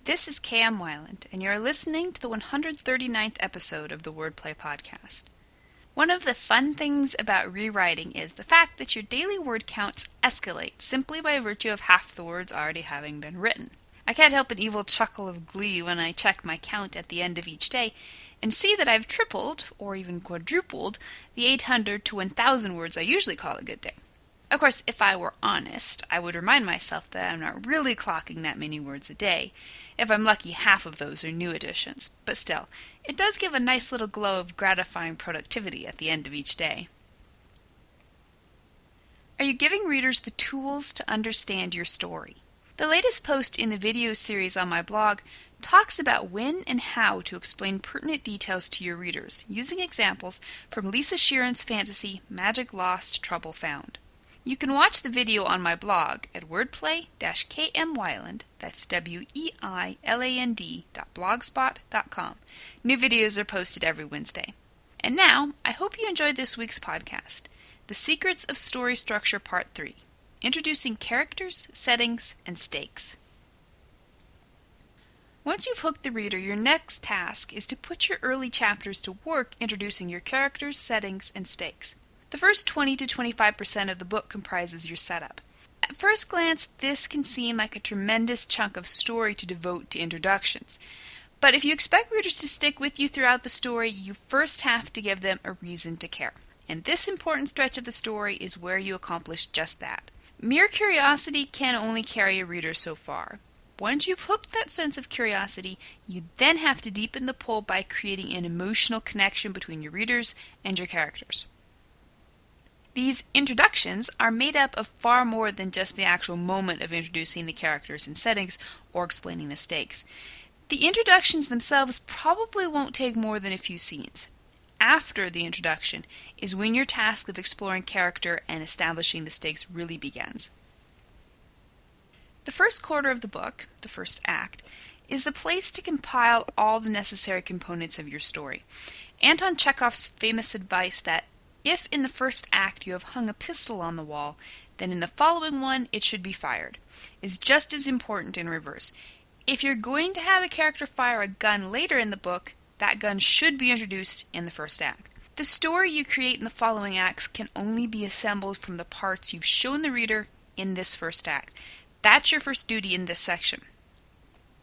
This is K.M. Weiland, and you're listening to the 139th episode of the Wordplay Podcast. One of the fun things about rewriting is the fact that your daily word counts escalate simply by virtue of half the words already having been written. I can't help an evil chuckle of glee when I check my count at the end of each day and see that I've tripled, or even quadrupled, the 800 to 1,000 words I usually call a good day. Of course, if I were honest, I would remind myself that I'm not really clocking that many words a day. If I'm lucky, half of those are new additions. But still, it does give a nice little glow of gratifying productivity at the end of each day. Are you giving readers the tools to understand your story? The latest post in the video series on my blog talks about when and how to explain pertinent details to your readers, using examples from Lisa Sheeran's fantasy Magic Lost, Trouble Found. You can watch the video on my blog at wordplay-kmweiland, that's weiland.blogspot.com. New videos are posted every Wednesday. And now, I hope you enjoyed this week's podcast, The Secrets of Story Structure Part 3, Introducing Characters, Settings, and Stakes. Once you've hooked the reader, your next task is to put your early chapters to work introducing your characters, settings, and stakes. The first 20 to 25% of the book comprises your setup. At first glance, this can seem like a tremendous chunk of story to devote to introductions. But if you expect readers to stick with you throughout the story, you first have to give them a reason to care. And this important stretch of the story is where you accomplish just that. Mere curiosity can only carry a reader so far. Once you've hooked that sense of curiosity, you then have to deepen the pull by creating an emotional connection between your readers and your characters. These introductions are made up of far more than just the actual moment of introducing the characters and settings or explaining the stakes. The introductions themselves probably won't take more than a few scenes. After the introduction is when your task of exploring character and establishing the stakes really begins. The first quarter of the book, the first act, is the place to compile all the necessary components of your story. Anton Chekhov's famous advice that if in the first act you have hung a pistol on the wall, then in the following one it should be fired, is just as important in reverse. If you're going to have a character fire a gun later in the book, that gun should be introduced in the first act. The story you create in the following acts can only be assembled from the parts you've shown the reader in this first act. That's your first duty in this section.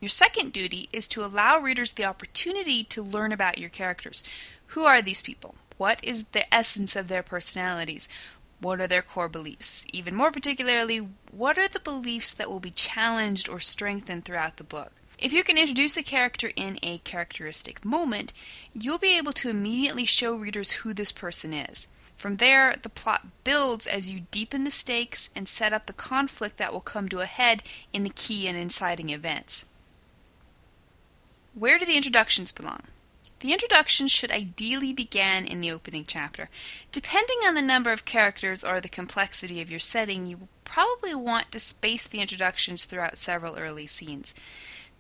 Your second duty is to allow readers the opportunity to learn about your characters. Who are these people? What is the essence of their personalities? What are their core beliefs? Even more particularly, what are the beliefs that will be challenged or strengthened throughout the book? If you can introduce a character in a characteristic moment, you'll be able to immediately show readers who this person is. From there, the plot builds as you deepen the stakes and set up the conflict that will come to a head in the key and inciting events. Where do the introductions belong? The introductions should ideally begin in the opening chapter. Depending on the number of characters or the complexity of your setting, you will probably want to space the introductions throughout several early scenes.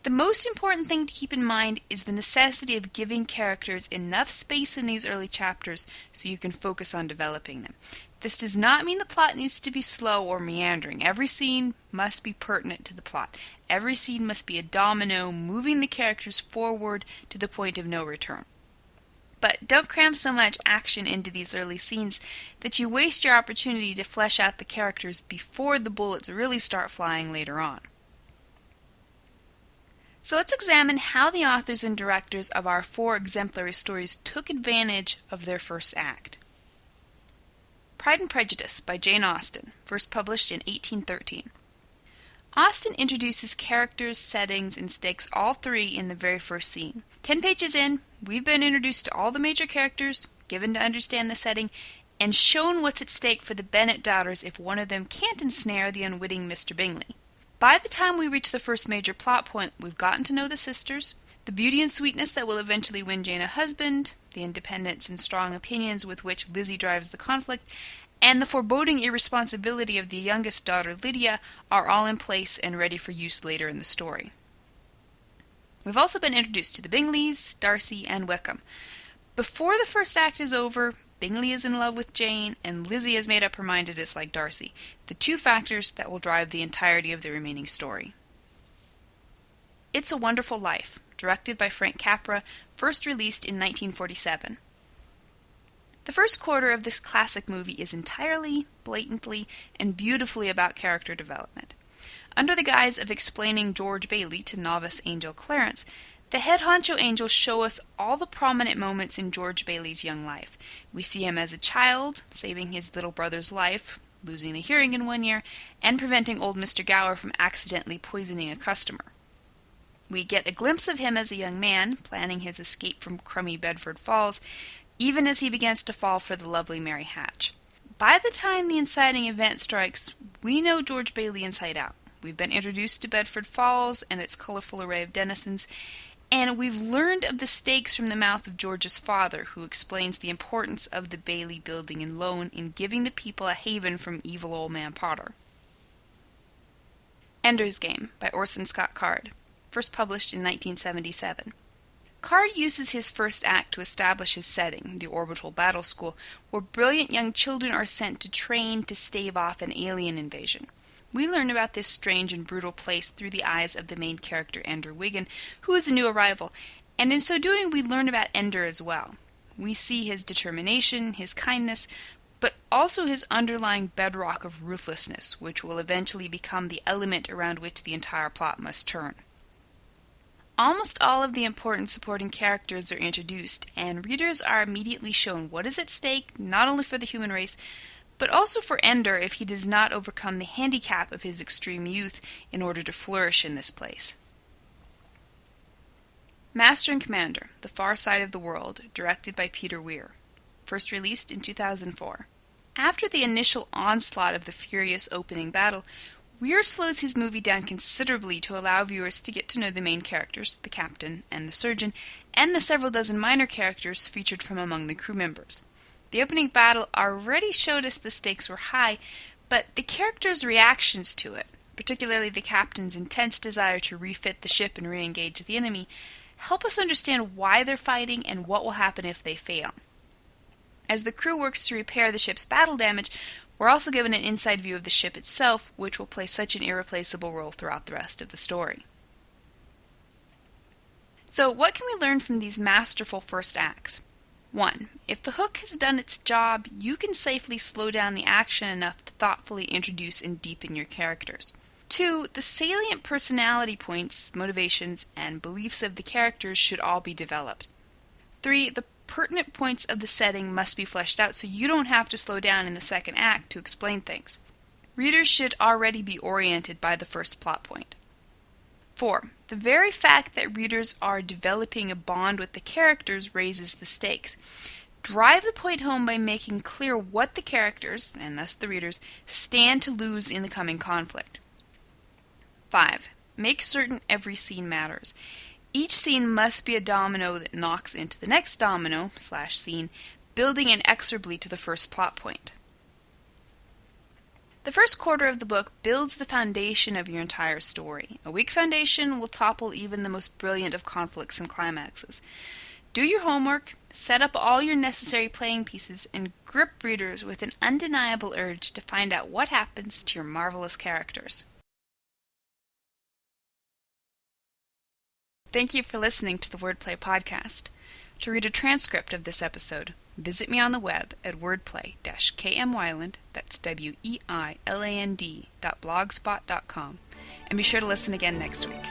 The most important thing to keep in mind is the necessity of giving characters enough space in these early chapters so you can focus on developing them. This does not mean the plot needs to be slow or meandering. Every scene must be pertinent to the plot. Every scene must be a domino, moving the characters forward to the point of no return. But don't cram so much action into these early scenes that you waste your opportunity to flesh out the characters before the bullets really start flying later on. So let's examine how the authors and directors of our 4 exemplary stories took advantage of their first act. Pride and Prejudice by Jane Austen, first published in 1813. Austen introduces characters, settings, and stakes all 3 in the very first scene. 10 pages in, we've been introduced to all the major characters, given to understand the setting, and shown what's at stake for the Bennet daughters if one of them can't ensnare the unwitting Mr. Bingley. By the time we reach the first major plot point, we've gotten to know the sisters, the beauty and sweetness that will eventually win Jane a husband, the independence and strong opinions with which Lizzie drives the conflict, and the foreboding irresponsibility of the youngest daughter, Lydia, are all in place and ready for use later in the story. We've also been introduced to the Bingleys, Darcy, and Wickham. Before the first act is over, Bingley is in love with Jane, and Lizzie has made up her mind to dislike Darcy, the 2 factors that will drive the entirety of the remaining story. It's a Wonderful Life, directed by Frank Capra, first released in 1947. The first quarter of this classic movie is entirely, blatantly, and beautifully about character development. Under the guise of explaining George Bailey to novice Angel Clarence, the head honcho angels show us all the prominent moments in George Bailey's young life. We see him as a child, saving his little brother's life, losing the hearing in one ear, and preventing old Mr. Gower from accidentally poisoning a customer. We get a glimpse of him as a young man, planning his escape from crummy Bedford Falls, even as he begins to fall for the lovely Mary Hatch. By the time the inciting event strikes, we know George Bailey inside out. We've been introduced to Bedford Falls and its colorful array of denizens, and we've learned of the stakes from the mouth of George's father, who explains the importance of the Bailey Building and Loan in giving the people a haven from evil old man Potter. Ender's Game by Orson Scott Card, first published in 1977. Card uses his first act to establish his setting, the orbital battle school, where brilliant young children are sent to train to stave off an alien invasion. We learn about this strange and brutal place through the eyes of the main character, Ender Wiggin, who is a new arrival, and in so doing we learn about Ender as well. We see his determination, his kindness, but also his underlying bedrock of ruthlessness, which will eventually become the element around which the entire plot must turn. Almost all of the important supporting characters are introduced, and readers are immediately shown what is at stake, not only for the human race, but also for Ender if he does not overcome the handicap of his extreme youth in order to flourish in this place. Master and Commander, The Far Side of the World, directed by Peter Weir, first released in 2004. After the initial onslaught of the furious opening battle, Weir slows his movie down considerably to allow viewers to get to know the main characters, the captain and the surgeon, and the several dozen minor characters featured from among the crew members. The opening battle already showed us the stakes were high, but the characters' reactions to it, particularly the captain's intense desire to refit the ship and re-engage the enemy, help us understand why they're fighting and what will happen if they fail. As the crew works to repair the ship's battle damage, we're also given an inside view of the ship itself, which will play such an irreplaceable role throughout the rest of the story. So, what can we learn from these masterful first acts? 1. If the hook has done its job, you can safely slow down the action enough to thoughtfully introduce and deepen your characters. 2. The salient personality points, motivations, and beliefs of the characters should all be developed. 3. The pertinent points of the setting must be fleshed out so you don't have to slow down in the second act to explain things. Readers should already be oriented by the first plot point. 4. The very fact that readers are developing a bond with the characters raises the stakes. Drive the point home by making clear what the characters, and thus the readers, stand to lose in the coming conflict. 5. Make certain every scene matters. Each scene must be a domino that knocks into the next domino/scene, building inexorably to the first plot point. The first quarter of the book builds the foundation of your entire story. A weak foundation will topple even the most brilliant of conflicts and climaxes. Do your homework, set up all your necessary playing pieces, and grip readers with an undeniable urge to find out what happens to your marvelous characters. Thank you for listening to the Wordplay podcast. To read a transcript of this episode, visit me on the web at wordplay-kmwyland, that's weiland.blogspot.com, and be sure to listen again next week.